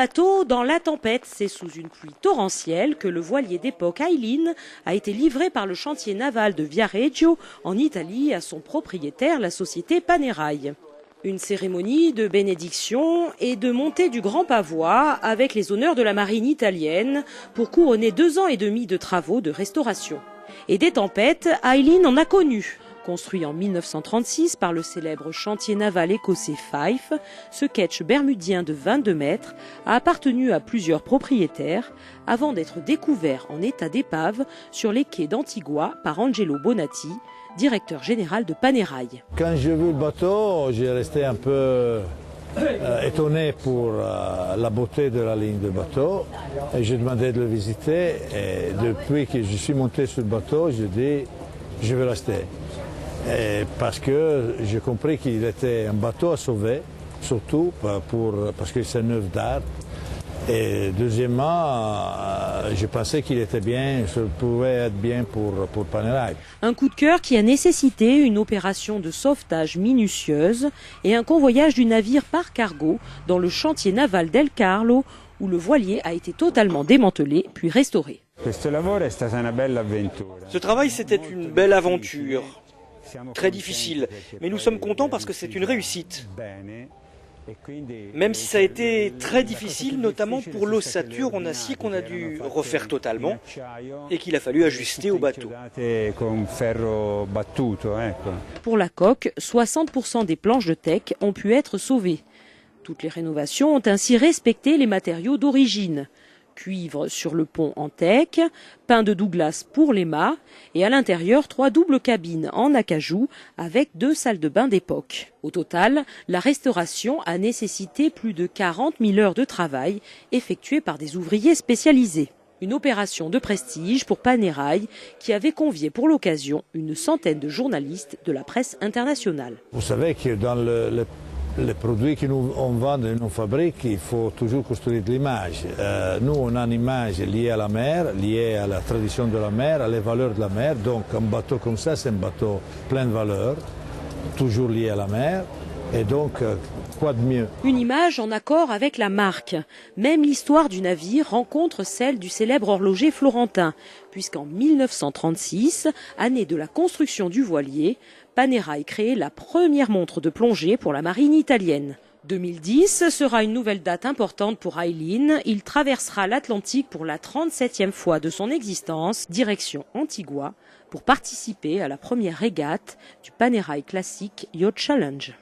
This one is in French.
bateau dans la tempête. C'est sous une pluie torrentielle que le voilier d'époque Aileen a été livré par le chantier naval de Viareggio en Italie à son propriétaire, la société Panerai. Une cérémonie de bénédiction et de montée du grand pavois avec les honneurs de la marine italienne pour couronner 2 ans et demi de travaux de restauration. Et des tempêtes, Aileen en a connu. Construit en 1936 par le célèbre chantier naval écossais Fife, ce ketch bermudien de 22 mètres a appartenu à plusieurs propriétaires avant d'être découvert en état d'épave sur les quais d'Antigua par Angelo Bonatti, directeur général de Panerai. Quand j'ai vu le bateau, j'ai resté un peu étonné pour la beauté de la ligne de bateau et j'ai demandé de le visiter et depuis que je suis monté sur le bateau, j'ai dit je vais rester. Et parce que j'ai compris qu'il était un bateau à sauver, surtout parce que c'est une œuvre d'art. Et deuxièmement, je pensais qu'il était bien, ça pouvait être bien pour Panerai. Un coup de cœur qui a nécessité une opération de sauvetage minutieuse et un convoyage du navire par cargo dans le chantier naval d'El Carlo, où le voilier a été totalement démantelé puis restauré. Ce travail, c'était une belle aventure. Très difficile, mais nous sommes contents parce que c'est une réussite. Même si ça a été très difficile, notamment pour l'ossature en acier qu'on a dû refaire totalement et qu'il a fallu ajuster au bateau. Pour la coque, 60% des planches de teck ont pu être sauvées. Toutes les rénovations ont ainsi respecté les matériaux d'origine. Cuivre sur le pont en teck, pin de Douglas pour les mâts et à l'intérieur 3 doubles cabines en acajou avec 2 salles de bain d'époque. Au total, la restauration a nécessité plus de 40 000 heures de travail effectuées par des ouvriers spécialisés. Une opération de prestige pour Panerai qui avait convié pour l'occasion une centaine de journalistes de la presse internationale. Vous savez que dans les produits que nous on vend dans nos fabriques, il faut toujours construire de l'image. Nous, on a une image liée à la mer, liée à la tradition de la mer, à les valeurs de la mer. Donc un bateau comme ça, c'est un bateau plein de valeurs, toujours lié à la mer. Et donc, quoi de mieux? Une image en accord avec la marque. Même l'histoire du navire rencontre celle du célèbre horloger florentin, puisqu'en 1936, année de la construction du voilier, Panerai crée la première montre de plongée pour la marine italienne. 2010 sera une nouvelle date importante pour Aileen. Il traversera l'Atlantique pour la 37e fois de son existence, direction Antigua, pour participer à la première régate du Panerai Classic Yacht Challenge.